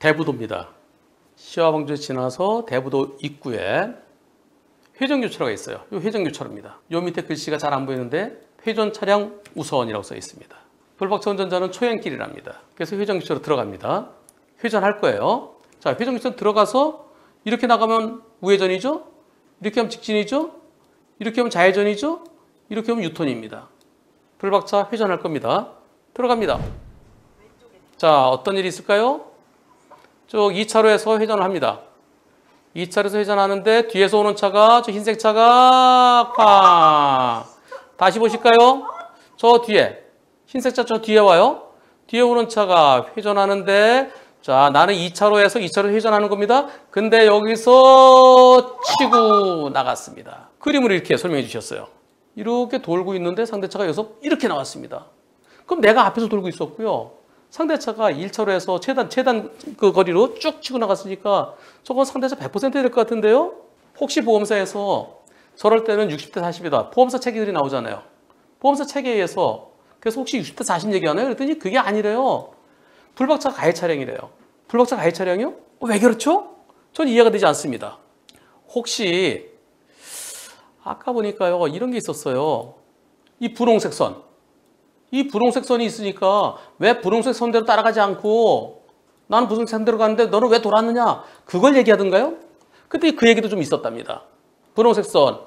대부도입니다. 시화방조 지나서 대부도 입구에 회전교차로가 있어요. 이 회전교차로입니다. 요 밑에 글씨가 잘 안 보이는데 회전 차량 우선이라고 써 있습니다. 불박차 운전자는 초행길이랍니다. 그래서 회전교차로 들어갑니다. 회전할 거예요. 자, 회전교차로 들어가서 이렇게 나가면 우회전이죠? 이렇게 하면 직진이죠? 이렇게 하면 좌회전이죠? 이렇게 하면 유턴입니다. 불박차 회전할 겁니다. 들어갑니다. 자, 어떤 일이 있을까요? 쭉 2차로에서 회전을 합니다. 2차로에서 회전하는데 뒤에서 오는 차가 저 흰색 차가 쾅! 다시 보실까요? 저 뒤에 흰색 차 저 뒤에 와요. 뒤에 오는 차가 회전하는데 자, 나는 2차로에서 2차로 회전하는 겁니다. 근데 여기서 치고 나갔습니다. 그림을 이렇게 설명해 주셨어요. 이렇게 돌고 있는데 상대차가 여기서 이렇게 나왔습니다. 그럼 내가 앞에서 돌고 있었고요. 상대차가 1차로에서 최단 그 거리로 쭉 치고 나갔으니까 저건 상대차 100% 될 것 같은데요? 혹시 보험사에서 저럴 때는 60대 40이다. 보험사 체계들이 나오잖아요. 보험사 체계에 의해서 그래서 혹시 60대 40 얘기하나요? 그랬더니 그게 아니래요. 불박차 가해 차량이래요. 불박차 가해 차량이요? 왜 그렇죠? 전 이해가 되지 않습니다. 혹시 아까 보니까요 이런 게 있었어요. 이 분홍색 선. 이 분홍색 선이 있으니까 왜 분홍색 선대로 따라가지 않고 나는 분홍색 선대로 가는데 너는 왜 돌았느냐? 그걸 얘기하던가요? 그때 그 얘기도 좀 있었답니다. 분홍색 선.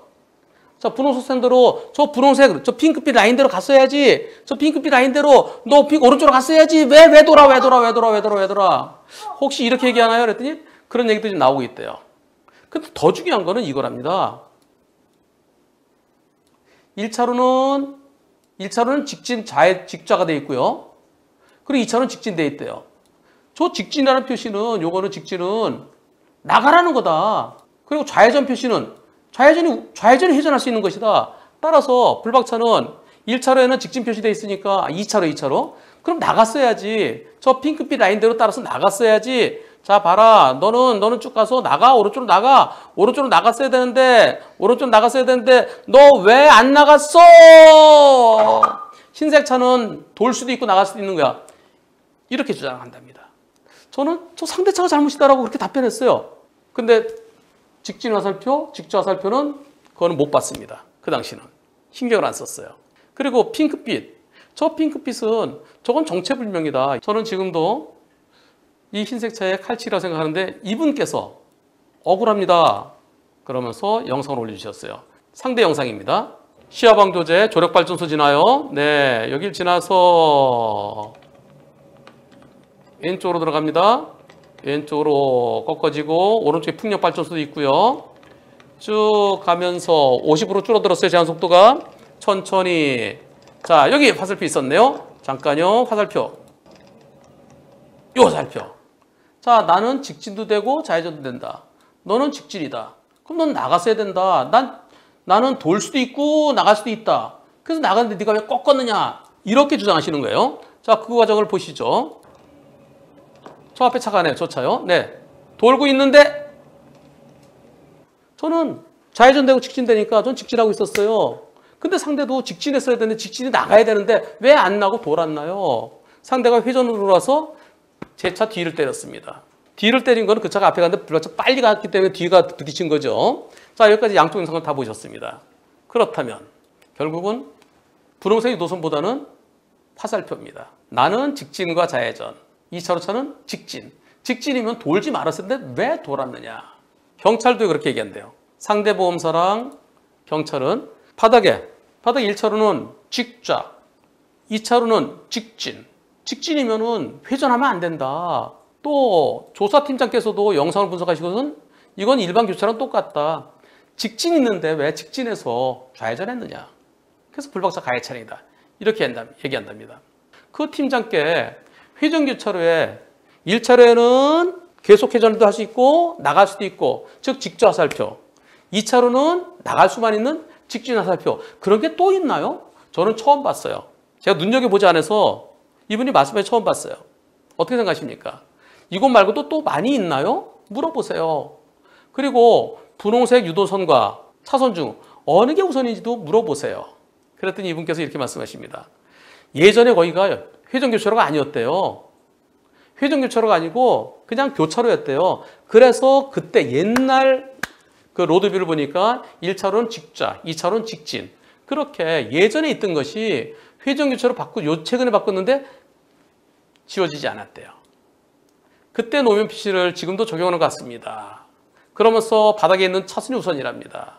자, 분홍색 선대로 저 분홍색, 저 핑크빛 라인대로 갔어야지. 저 핑크빛 라인대로 너 오른쪽으로 갔어야지. 왜 돌아? 혹시 이렇게 얘기하나요? 그랬더니 그런 얘기도 좀 나오고 있대요. 근데 더 중요한 거는 이거랍니다. 1차로는 직자가 돼 있고요. 그리고 2차로는 직진돼 있대요. 저 직진이라는 표시는 요거는 직진은 나가라는 거다. 그리고 좌회전 표시는 좌회전이 회전할 수 있는 것이다. 따라서 불박차는 1차로에는 직진 표시돼 있으니까 2차로. 그럼 나갔어야지. 저 핑크빛 라인대로 따라서 나갔어야지. 자, 봐라. 너는 쭉 가서 나가. 오른쪽으로 나갔어야 되는데 너 왜 안 나갔어? 흰색 차는 돌 수도 있고 나갈 수도 있는 거야. 이렇게 주장한답니다. 저는 저 상대차가 잘못이다라고 그렇게 답변했어요. 근데 직진 화살표, 직주 화살표는 그거는 못 봤습니다. 그 당시는. 신경을 안 썼어요. 그리고 핑크빛. 저 핑크빛은 저건 정체불명이다. 저는 지금도 이 흰색 차의 칼치라고 생각하는데 이분께서 억울합니다. 그러면서 영상을 올려주셨어요. 상대 영상입니다. 시화방조제 조력발전소 지나요. 네, 여길 지나서 왼쪽으로 들어갑니다. 왼쪽으로 꺾어지고 오른쪽에 풍력발전소도 있고요. 쭉 가면서 50으로 줄어들었어요. 제한속도가. 천천히. 자, 여기 화살표 있었네요. 잠깐요. 화살표. 요 화살표. 자, 나는 직진도 되고 좌회전도 된다. 너는 직진이다. 그럼 넌 나갔어야 된다. 나는 돌 수도 있고 나갈 수도 있다. 그래서 나갔는데 네가 왜 꺾었느냐. 이렇게 주장하시는 거예요. 자, 그 과정을 보시죠. 저 앞에 차가 네요. 저 차요. 네. 돌고 있는데 저는 좌회전되고 직진되니까 전 직진하고 있었어요. 근데 상대도 직진했어야 되는데 직진이 나가야 되는데 왜 안 나고 돌았나요? 상대가 회전으로 돌아서 제 차 뒤를 때렸습니다. 뒤를 때린 거는 그 차가 앞에 갔는데 불박차 빨리 갔기 때문에 뒤가 부딪힌 거죠. 자, 여기까지 양쪽 영상을 다 보셨습니다. 그렇다면 결국은 분홍색 유도선보다는 화살표입니다. 나는 직진과 좌회전. 2차로 차는 직진. 직진이면 돌지 말았을 텐데 왜 돌았느냐. 경찰도 그렇게 얘기한대요. 상대 보험사랑 경찰은 바닥에 1차로는 직좌, 2차로는 직진. 직진이면은 회전하면 안 된다. 또 조사팀장께서도 영상을 분석하시고는 이건 일반 교차랑 똑같다. 직진 있는데 왜 직진해서 좌회전했느냐. 그래서 불박차 가해 차량이다. 이렇게 얘기한답니다. 그 팀장께 회전교차로에 1차로에는 계속 회전도 할 수 있고 나갈 수도 있고 즉 직주 화살표. 2차로는 나갈 수만 있는 직진 화살표. 그런 게 또 있나요? 저는 처음 봤어요. 제가 눈여겨보지 않아서 이분이 말씀해 처음 봤어요. 어떻게 생각하십니까? 이것 말고도 또 많이 있나요? 물어보세요. 그리고 분홍색 유도선과 차선 중 어느 게 우선인지도 물어보세요. 그랬더니 이분께서 이렇게 말씀하십니다. 예전에 거기가 회전교차로가 아니었대요. 회전교차로가 아니고 그냥 교차로였대요. 그래서 그때 옛날 그 로드뷰를 보니까 1차로는 직좌, 2차로는 직진. 그렇게 예전에 있던 것이 회전교차로 최근에 바꿨는데 지워지지 않았대요. 그때 노면 표시를 지금도 적용하는 것 같습니다. 그러면서 바닥에 있는 차선이 우선이랍니다.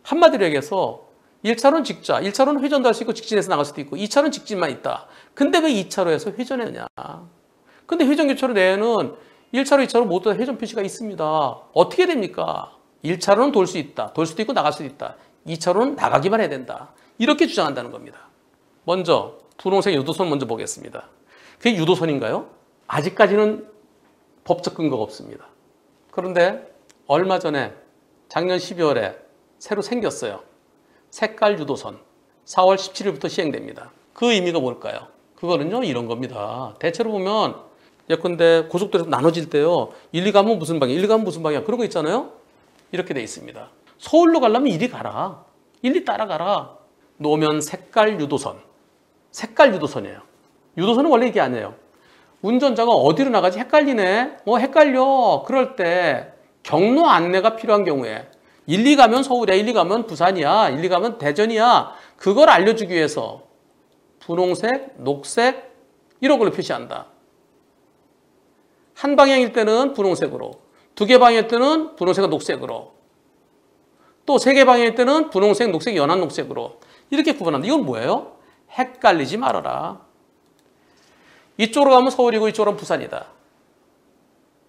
한마디로 얘기해서 1차로는 직좌, 1차로는 회전도 할 수 있고 직진해서 나갈 수도 있고 2차로는 직진만 있다. 근데 왜 2차로에서 회전했냐? 근데 회전교차로 내에는 1차로, 2차로 모두 다 회전 표시가 있습니다. 어떻게 됩니까? 1차로는 돌 수 있다. 돌 수도 있고 나갈 수도 있다. 2차로는 나가기만 해야 된다. 이렇게 주장한다는 겁니다. 먼저 분홍색 유도선 먼저 보겠습니다. 그게 유도선인가요? 아직까지는 법적 근거가 없습니다. 그런데 얼마 전에 작년 12월에 새로 생겼어요. 색깔 유도선. 4월 17일부터 시행됩니다. 그 의미가 뭘까요? 그거는요 이런 겁니다. 대체로 보면 예컨대 고속도로에서 나눠질 때요. 1, 2 가면 무슨 방향, 1, 2 가면 무슨 방향 그런 거 있잖아요. 이렇게 돼 있습니다. 서울로 가려면 1, 2 가라. 1, 2 따라가라. 노면 색깔 유도선. 색깔 유도선이에요. 유도선은 원래 이게 아니에요. 운전자가 어디로 나가지 헷갈리네. 헷갈려. 그럴 때 경로 안내가 필요한 경우에 1, 2 가면 서울이야. 1, 2 가면 부산이야. 1, 2 가면 대전이야. 그걸 알려주기 위해서 분홍색, 녹색 이런 걸로 표시한다. 한 방향일 때는 분홍색으로, 두 개 방향일 때는 분홍색과 녹색으로, 또 세 개 방향일 때는 분홍색, 녹색, 연한 녹색으로 이렇게 구분한다. 이건 뭐예요? 헷갈리지 말아라. 이쪽으로 가면 서울이고 이쪽으로 가면 부산이다.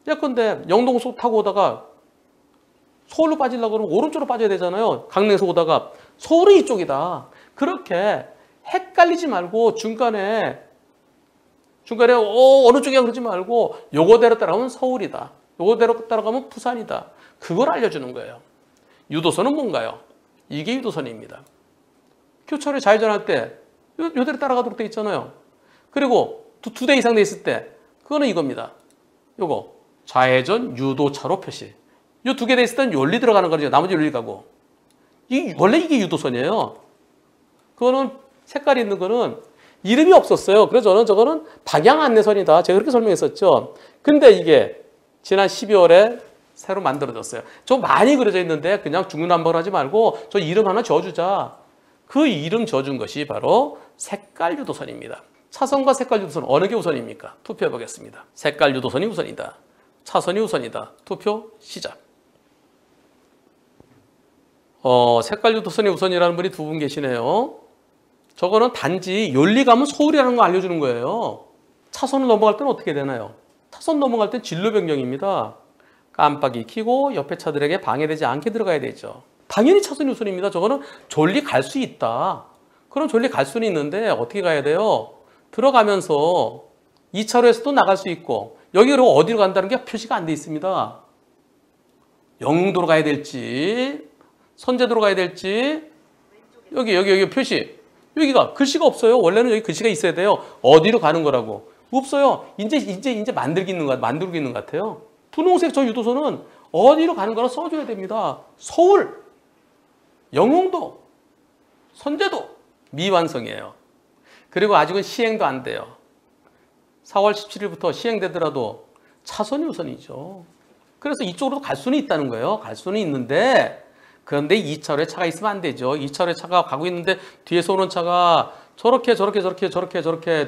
예컨대 영동고속 타고 오다가 서울로 빠지려고 그러면 오른쪽으로 빠져야 되잖아요. 강릉에서 오다가 서울은 이쪽이다. 그렇게 헷갈리지 말고 중간에 어느 쪽이야 그러지 말고 요거대로 따라가면 서울이다. 요거대로 따라가면 부산이다. 그걸 알려주는 거예요. 유도선은 뭔가요? 이게 유도선입니다. 교차로에 좌회전할 때 요대로 따라가도록 돼 있잖아요. 그리고 두 대 이상 돼 있을 때 그거는 이겁니다. 요거 좌회전 유도차로 표시. 요 두 개 돼 있을 때는 요리 들어가는 거죠. 나머지 요리 가고. 원래 이게 유도선이에요. 그거는 색깔이 있는 거는 이름이 없었어요. 그래서 저거는 방향 안내선이다. 제가 그렇게 설명했었죠. 근데 이게 지난 12월에 새로 만들어졌어요. 좀 많이 그려져 있는데 그냥 중구난방을 하지 말고 저 이름 하나 지어주자. 그 이름 지어준 것이 바로 색깔 유도선입니다. 차선과 색깔 유도선 어느 게 우선입니까? 투표해 보겠습니다. 색깔 유도선이 우선이다. 차선이 우선이다. 투표 시작. 색깔 유도선이 우선이라는 분이 두 분 계시네요. 저거는 단지 연리 가면 서울이라는 거 알려주는 거예요. 차선을 넘어갈 때는 어떻게 되나요? 차선 넘어갈 땐 진로 변경입니다. 깜빡이 켜고 옆에 차들에게 방해되지 않게 들어가야 되죠. 당연히 차선이 우선입니다. 저거는 졸리 갈 수 있다. 그럼 졸리 갈 수는 있는데 어떻게 가야 돼요? 들어가면서 2차로에서도 나갈 수 있고 여기로 어디로 간다는 게 표시가 안 돼 있습니다. 영도로 가야 될지 선제도로 가야 될지 여기 표시. 여기가 글씨가 없어요. 원래는 여기 글씨가 있어야 돼요. 어디로 가는 거라고. 없어요. 이제 만들고 있는 것 같아요. 분홍색 저 유도선은 어디로 가는 거라 써줘야 됩니다. 서울, 영흥도, 선제도 미완성이에요. 그리고 아직은 시행도 안 돼요. 4월 17일부터 시행되더라도 차선이 우선이죠. 그래서 이쪽으로 갈 수는 있다는 거예요. 갈 수는 있는데 그런데 2차로에 차가 있으면 안 되죠. 2차로에 차가 가고 있는데 뒤에서 오는 차가 저렇게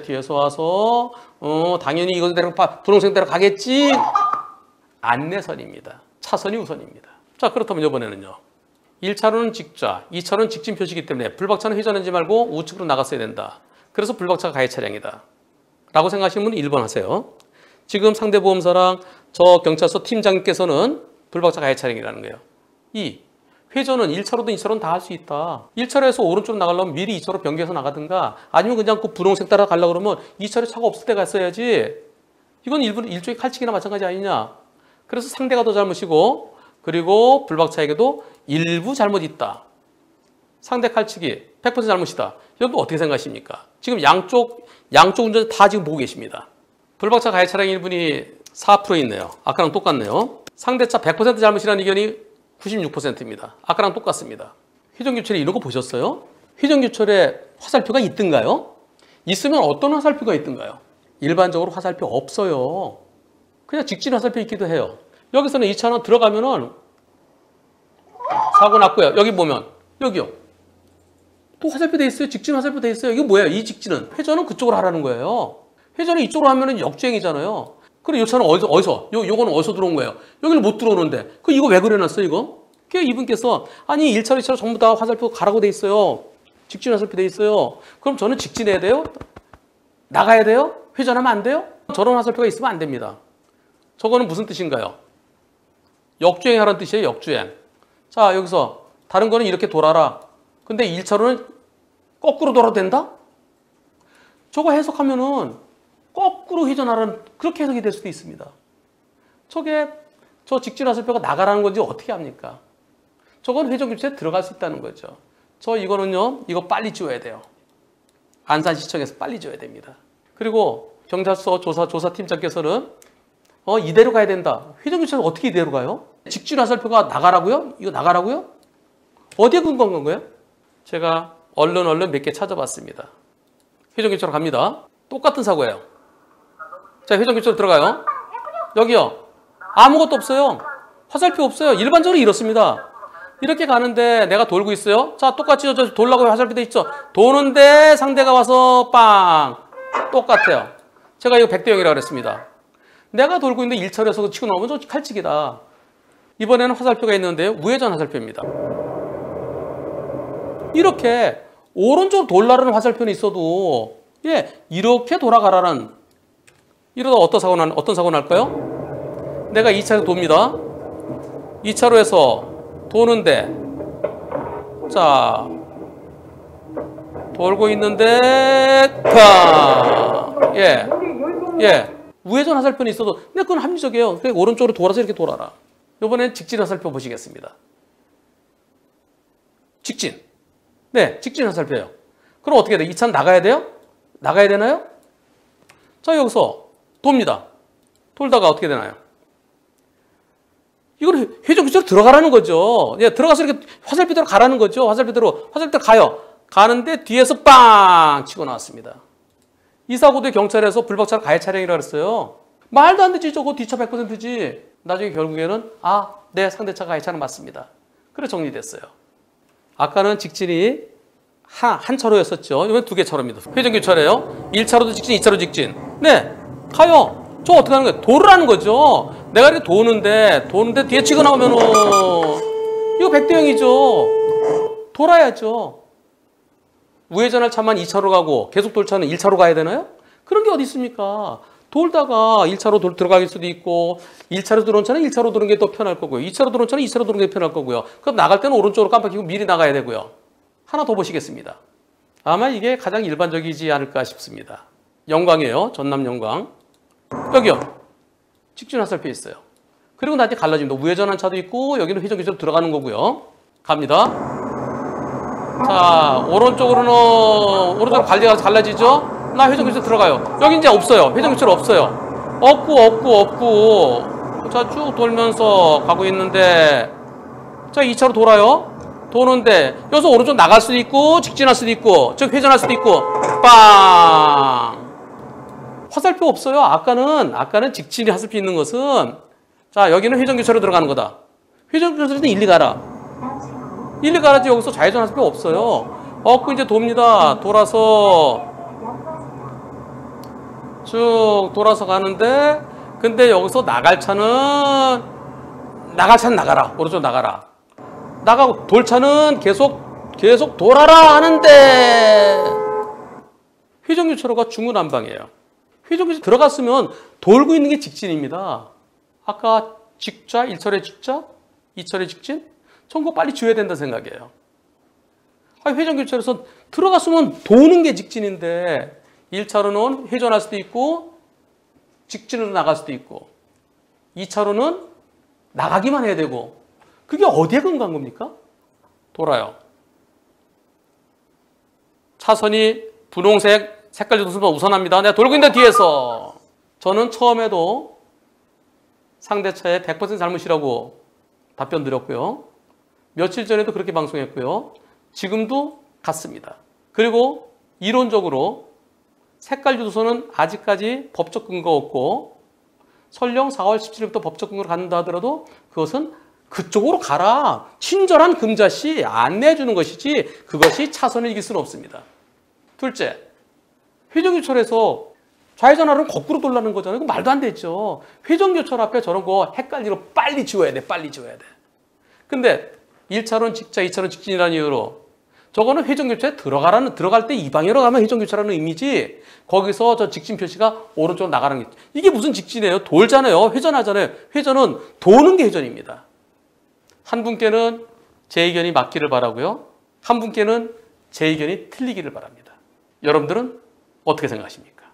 뒤에서 와서 당연히 이거대로 분홍색대로 가겠지. 안내선입니다. 차선이 우선입니다. 자, 그렇다면 이번에는요. 1차로는 직좌, 2차로는 직진 표시이기 때문에 불박차는 회전하지 말고 우측으로 나갔어야 된다. 그래서 불박차가 가해 차량이다. 라고 생각하시는 분은 1번 하세요. 지금 상대 보험사랑 저 경찰서 팀장님께서는 불박차 가해 차량이라는 거예요. 2. 회전은 1차로든 2차로는 다 할 수 있다. 1차로에서 오른쪽으로 나가려면 미리 2차로 변경해서 나가든가 아니면 그냥 그 분홍색 따라 가려고 그러면 2차로에 차가 없을 때 갔어야지. 이건 일종의 칼치기나 마찬가지 아니냐. 그래서 상대가 더 잘못이고 그리고 불박차에게도 일부 잘못이 있다. 상대 칼치기 100% 잘못이다. 여러분 어떻게 생각하십니까? 지금 양쪽 운전자 다 지금 보고 계십니다. 불박차 가해 차량 1분이 4% 있네요. 아까랑 똑같네요. 상대차 100% 잘못이라는 의견이 96%입니다. 아까랑 똑같습니다. 회전교차로에 이런 거 보셨어요? 회전교차로에 화살표가 있던가요? 있으면 어떤 화살표가 있던가요? 일반적으로 화살표 없어요. 그냥 직진 화살표 있기도 해요. 여기서는 2차는 들어가면은 사고 났고요. 여기 보면 여기요. 또 화살표 돼 있어요. 직진 화살표 돼 있어요. 이거 뭐예요? 이 직진은 회전은 그쪽으로 하라는 거예요. 회전은 이쪽으로 하면은 역주행이잖아요. 그럼 이 차는 어디서? 요거는 어디서 들어온 거예요? 여기는 못 들어오는데. 이거 왜 그래놨어요, 이거? 이분께서 아니 1차로 2차로 전부 다 화살표 가라고 돼 있어요. 직진 화살표 돼 있어요. 그럼 저는 직진해야 돼요? 나가야 돼요? 회전하면 안 돼요? 저런 화살표가 있으면 안 됩니다. 저거는 무슨 뜻인가요? 역주행하라는 뜻이에요, 역주행. 자, 여기서 다른 거는 이렇게 돌아라. 근데 1차로는 거꾸로 돌아도 된다? 저거 해석하면은 거꾸로 회전하라는 그렇게 해석이 될 수도 있습니다. 저 직진 화살표가 나가라는 건지 어떻게 합니까? 저건 회전 교차에 들어갈 수 있다는 거죠. 이거는요, 이거 빨리 지워야 돼요. 안산시청에서 빨리 지워야 됩니다. 그리고 경찰서 조사팀장께서는 이대로 가야 된다. 회전 교차는 어떻게 이대로 가요? 직진 화살표가 나가라고요? 이거 나가라고요? 어디에 근거한 거예요? 제가 얼른 몇 개 찾아봤습니다. 회전 교차로 갑니다. 똑같은 사고예요. 자, 회전 교차로 들어가요. 여기요. 아무것도 없어요. 화살표 없어요. 일반적으로 이렇습니다. 이렇게 가는데 내가 돌고 있어요. 자, 똑같이 저 돌라고 화살표 돼 있죠. 도는데 상대가 와서 빵. 똑같아요. 제가 이거 100대 0이라고 그랬습니다. 내가 돌고 있는데 1차로에서 치고 나오면 저 칼치기다. 이번에는 화살표가 있는데요. 우회전 화살표입니다. 이렇게 오른쪽으로 돌라는 화살표는 있어도 이렇게 돌아가라는 이러다 어떤 사고 날까요? 내가 2차로 돕니다. 2차로에서 도는데 자 돌고 있는데 우회전 화살표는 있어도 근데 그건 합리적이에요. 그러니까 오른쪽으로 돌아서 이렇게 돌아라. 이번엔 직진 화살표 보시겠습니다. 직진. 네, 직진 화살표예요. 그럼 어떻게 돼요? 2차는 나가야 돼요? 나가야 되나요? 자, 여기서 돕니다. 돌다가 어떻게 되나요? 이거는 회전 교차로 들어가라는 거죠. 들어가서 이렇게 화살표대로 가라는 거죠. 화살표대로 가요. 가는데 뒤에서 빵 치고 나왔습니다. 이 사고도 경찰에서 불박차로 가해 차량이라고 했어요. 말도 안 되지. 저거 뒷차 100%지. 나중에 결국에는 네, 상대차 가해 차량 맞습니다. 그래 정리됐어요. 아까는 직진이 한 차로였었죠. 이번 2개 차로입니다. 회전 교차로예요. 1차로도 직진, 2차로 직진. 네, 가요. 저 어떻게 하는 거예요? 도르라는 거죠. 내가 이렇게 도는데 뒤에 치고 나오면 이거 100대 0이죠. 돌아야죠. 우회전할 차만 2차로 가고 계속 돌 차는 1차로 가야 되나요? 그런 게 어디 있습니까? 돌다가 1차로 들어갈 수도 있고 1차로 들어온 차는 1차로 도는 게 더 편할 거고요. 2차로 들어온 차는 2차로 도는 게 편할 거고요. 그럼 나갈 때는 오른쪽으로 깜빡이고 미리 나가야 되고요. 하나 더 보시겠습니다. 아마 이게 가장 일반적이지 않을까 싶습니다. 영광이에요. 전남 영광. 여기요. 직진 화살표 있어요. 그리고 나한테 갈라집니다. 우회전한 차도 있고 여기는 회전 교차로 들어가는 거고요. 갑니다. 자, 오른쪽으로 갈라지죠? 나 회전 교차로 들어가요. 여기 이제 없어요. 회전 교차로 없어요. 없고. 자, 쭉 돌면서 가고 있는데 자, 2차로 돌아요. 도는데 여기서 오른쪽 나갈 수도 있고 직진할 수도 있고 즉 회전할 수도 있고 빵. 화살표 없어요. 아까는 직진이 화살표 있는 것은 자, 여기는 회전 교차로 들어가는 거다. 회전 교차로는 일리 가라. 일리 가라지. 여기서 좌회전 화살표 없어요. 이제 돕니다. 쭉 돌아서 가는데 근데 여기서 나갈 차는 나가라. 오른쪽 나가라. 나가고 돌차는 계속 돌아라 하는데 회전 교차로가 중구난방이에요. 회전 교차로 들어갔으면 돌고 있는 게 직진입니다. 아까 직자, 1차로의 직자, 2차로의 직진? 전거 빨리 지워야 된다 생각이에요. 회전 교차로에서 들어갔으면 도는 게 직진인데 1차로는 회전할 수도 있고 직진으로 나갈 수도 있고 2차로는 나가기만 해야 되고 그게 어디에 근거한 겁니까? 돌아요. 차선이 분홍색 색깔 조선소가 우선합니다. 내가 돌고 있는데 뒤에서 저는 처음에도 상대차의 100% 잘못이라고 답변 드렸고요. 며칠 전에도 그렇게 방송했고요. 지금도 같습니다. 그리고 이론적으로 색깔 주소는 아직까지 법적 근거 없고 설령 4월 17일부터 법적 근거를 갖는다 하더라도 그것은 그쪽으로 가라. 친절한 금자씨 안내해 주는 것이지 그것이 차선을 이길 수는 없습니다. 둘째, 회전교차로에서 좌회전하려면 거꾸로 돌라는 거잖아요. 이거 말도 안 되죠. 회전교차로 앞에 저런 거 헷갈리로 빨리 지워야 돼. 빨리 지워야 돼. 근데 1차로는 직자, 2차로는 직진이라는 이유로 저거는 회전교차에 들어갈 때 이 방향으로 가면 회전교차라는 의미지 거기서 저 직진 표시가 오른쪽으로 나가는 게 이게 무슨 직진이에요? 돌잖아요. 회전하잖아요. 회전은 도는 게 회전입니다. 한 분께는 제 의견이 맞기를 바라고요. 한 분께는 제 의견이 틀리기를 바랍니다. 여러분들은 어떻게 생각하십니까?